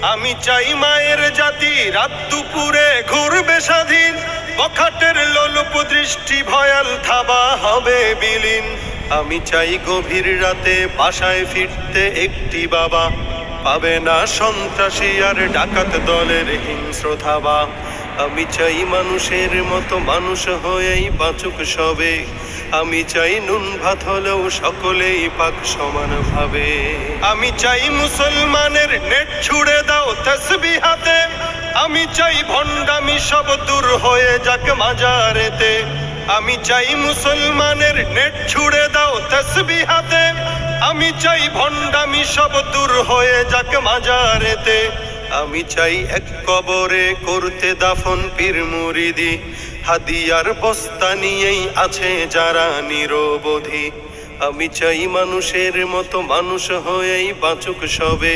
আমি চাই মায়ের জাতি রাত দুপুরে ঘুরবে স্বাধীন, বখাটের লোলুপ দৃষ্টি ভয়াল থাবা হবে বিলীন। আমি চাই গভীর রাতে বাসায় ফিরতে একটি বাবা, পাবে না সন্ত্রাসী আর ডাকাত দলের হিংস্র থাবা। আমি চাই মানুষের মতো মানুষ হয়েই বাঁচুক সবে, আমি চাই নুন ভাত হলেও সকলেই পাক সমান ভাবে। আমি চাই মুসলমানের নেট ছুড়ে দাও তাসবিহ হাতে, আমি চাই ভণ্ডামি সব দূর হয়ে যাক মাজারেতে। আমি চাই মুসলমানের নেট ছুড়ে দাও তাসবিহ হাতে, আমি চাই ভণ্ডামি সব দূর হয়ে যাক মাজারেতে। আমি চাই এক কবরে করতে দাফন পীর মুরিদি, হাদিয়ার বস্তা নিয়েই আছে যারা নিরবধি। আমি চাই মানুষের মতো মানুষ হয়েই বাঁচুক সবে,